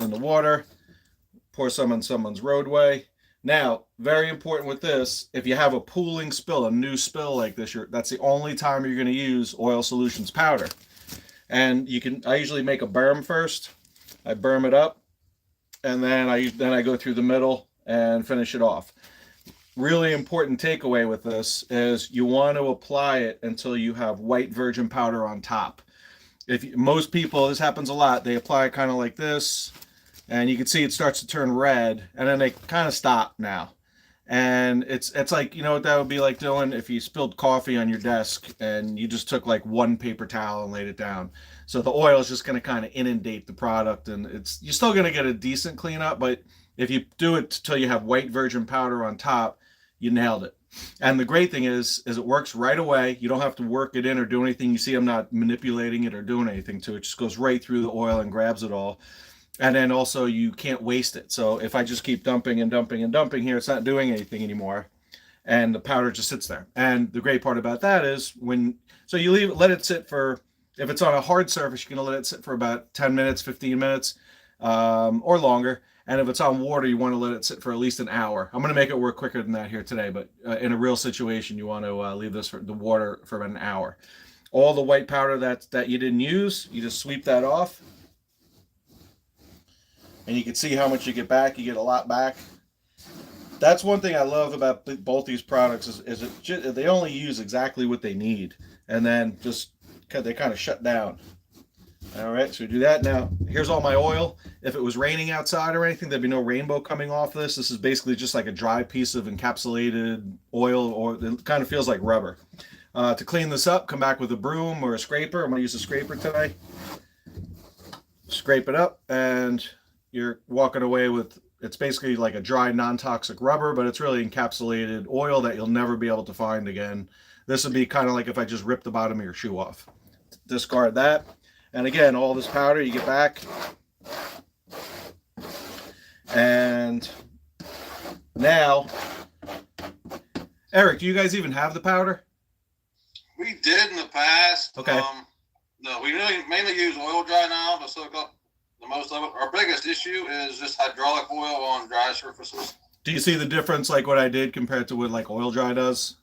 in the water, pour some on someone's roadway. Now, very important with this, if you have a pooling spill, a new spill like this, that's the only time you're going to use oil solutions powder. And I usually make a berm first. I berm it up, and then I go through the middle and finish it off. Really important takeaway with this is you want to apply it until you have white virgin powder on top. Most people, this happens a lot, they apply it kind of like this, and you can see it starts to turn red, and then they kind of stop now. And it's like, you know what that would be like doing if you spilled coffee on your desk and you just took like one paper towel and laid it down. So the oil is just going to kind of inundate the product, and you're still going to get a decent cleanup, but if you do it till you have white virgin powder on top, you nailed it. And the great thing is it works right away. You don't have to work it in or do anything. You see I'm not manipulating it or doing anything to it. It just goes right through the oil and grabs it all. And then also you can't waste it. So if I just keep dumping and dumping and dumping here, it's not doing anything anymore. And the powder just sits there. And the great part about that is let it sit for, if it's on a hard surface, you can let it sit for about 10 minutes, 15 minutes, or longer. And if it's on water, you want to let it sit for at least an hour. I'm going to make it work quicker than that here today, but in a real situation, you want to leave this for the water for about an hour. All the white powder that you didn't use, you just sweep that off. And you can see how much you get back. You get a lot back. That's one thing I love about both these products is they only use exactly what they need. And then they kind of shut down. All right, so we do that. Now, here's all my oil. If it was raining outside or anything, there'd be no rainbow coming off this. This is basically just like a dry piece of encapsulated oil, or it kind of feels like rubber. To clean this up, come back with a broom or a scraper. I'm going to use a scraper today. Scrape it up, and you're walking away with, it's basically like a dry, non-toxic rubber, but it's really encapsulated oil that you'll never be able to find again. This would be kind of like if I just ripped the bottom of your shoe off. Discard that. And again, all this powder you get back. And now, Eric, do you guys even have the powder? We did in the past. Okay. No, we really mainly use oil dry now to soak up the most of it. Our biggest issue is just hydraulic oil on dry surfaces. Do you see the difference, like what I did compared to what like oil dry does?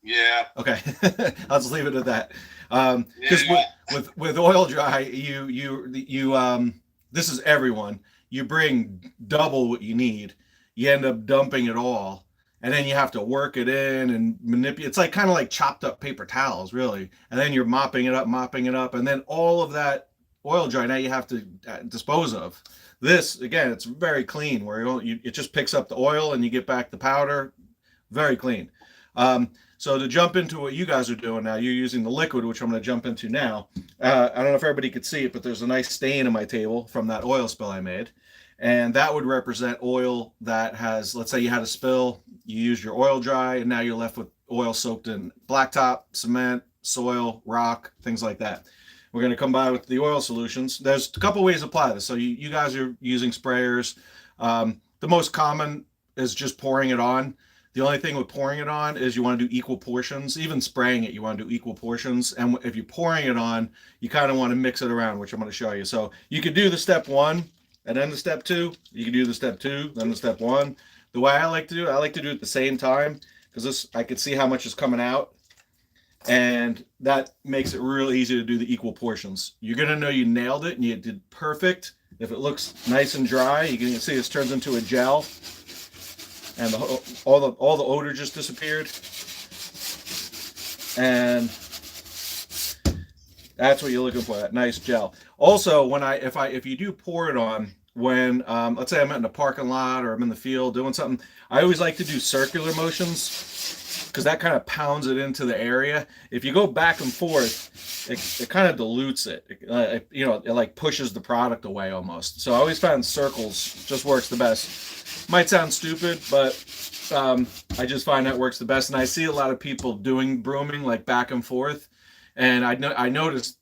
Yeah. Okay, I'll just leave it at that. Because with oil dry, this is everyone. You bring double what you need. You end up dumping it all, and then you have to work it in and manipulate. It's like kind of like chopped up paper towels, really. And then you're mopping it up, and then all of that oil dry now you have to dispose of. This again, it's very clean. It just picks up the oil and you get back the powder. Very clean. So to jump into what you guys are doing now, you're using the liquid, which I'm going to jump into now. I don't know if everybody could see it, but there's a nice stain in my table from that oil spill I made. And that would represent oil that has, let's say you had a spill, you used your oil dry, and now you're left with oil soaked in blacktop, cement, soil, rock, things like that. We're going to come by with the oil solutions. There's a couple ways to apply this. So you guys are using sprayers. The most common is just pouring it on. The only thing with pouring it on is you want to do equal portions. Even spraying it, you want to do equal portions. And if you're pouring it on, you kind of want to mix it around, which I'm going to show you. So you could do the step 1 and then the step 2. You can do the step 2, then the step 1. The way I like to do it at the same time, because I can see how much is coming out. And that makes it real easy to do the equal portions. You're going to know you nailed it and you did perfect. If it looks nice and dry, you can see this turns into a gel. And all the odor just disappeared. And that's what you're looking for, that nice gel. Also, if you do pour it on, when let's say I'm in a parking lot or I'm in the field doing something, I always like to do circular motions because that kind of pounds it into the area. If you go back and forth, it kind of dilutes it. It like pushes the product away almost. So I always find circles just works the best. Might sound stupid, but I just find that works the best. And I see a lot of people doing brooming like back and forth, and I noticed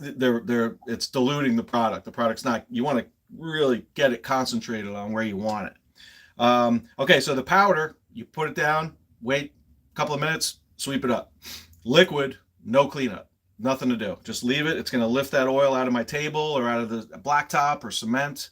it's diluting the product. The product's not. You want to really get it concentrated on where you want it. Okay, so the powder, you put it down, wait a couple of minutes, sweep it up. Liquid, no cleanup. Nothing to do. Just leave it. It's going to lift that oil out of my table or out of the blacktop or cement.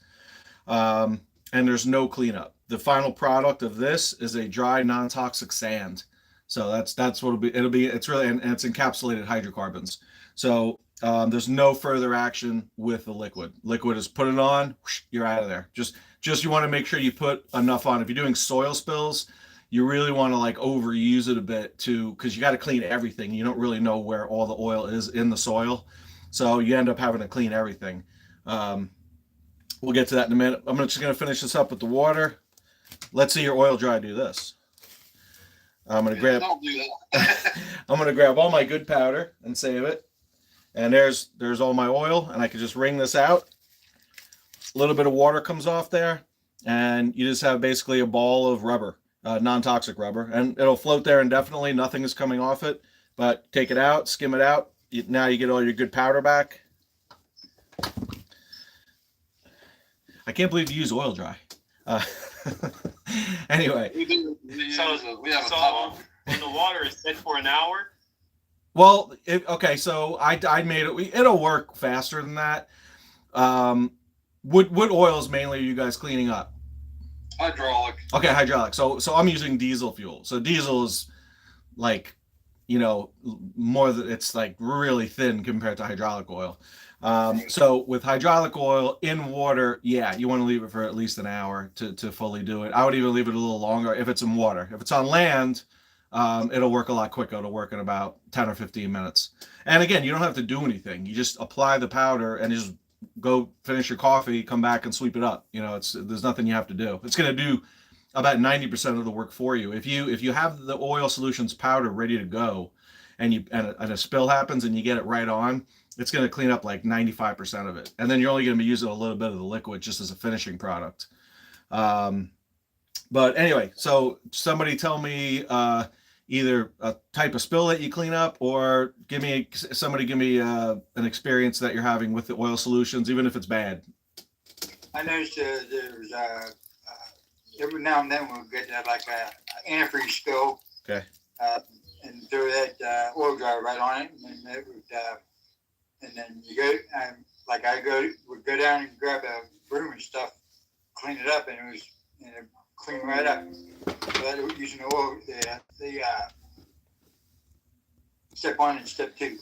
And there's no cleanup. The final product of this is a dry, non-toxic sand. So that's what it's really, and it's encapsulated hydrocarbons. So there's no further action with the liquid. Liquid is put it on, whoosh, you're out of there. Just you want to make sure you put enough on. If you're doing soil spills, you really want to like overuse it a bit too, because you got to clean everything. You don't really know where all the oil is in the soil, so you end up having to clean everything. We'll get to that in a minute. I'm just going to finish this up with the water. Let's see your oil dry do this. I'm going to grab. Don't do that. I'm going to grab all my good powder and save it. And there's all my oil, and I can just wring this out. A little bit of water comes off there, and you just have basically a ball of rubber, non-toxic rubber, and it'll float there indefinitely. Nothing is coming off it. But take it out, skim it out. Now you get all your good powder back. I can't believe you use oil dry. Anyway. We have a towel. When the water is set for an hour? Well, okay, so I made it. It'll work faster than that. What oils mainly are you guys cleaning up? Hydraulic. Okay, hydraulic. So I'm using diesel fuel. So diesel is like, more than, it's like really thin compared to hydraulic oil. So with hydraulic oil in water, yeah, you want to leave it for at least an hour to fully do it. I would even leave it a little longer if it's in water. If it's on land, it'll work a lot quicker. It'll work in about 10 or 15 minutes. And again, you don't have to do anything. You just apply the powder and just go finish your coffee, come back and sweep it up. There's nothing you have to do. It's going to do about 90% of the work for you. If you have the oil solutions powder ready to go and a spill happens and you get it right on, it's going to clean up like 95% of it. And then you're only going to be using a little bit of the liquid just as a finishing product. But anyway, so somebody tell me either a type of spill that you clean up, or give me an experience that you're having with the oil solutions, even if it's bad. I noticed there's every now and then we'll get like a antifreeze spill. Okay. And throw that oil dryer right on it, and then it would, and then you go, would go down and grab a broom and stuff, clean it up, and it was clean right up. So that using the oil, the step 1 and step 2.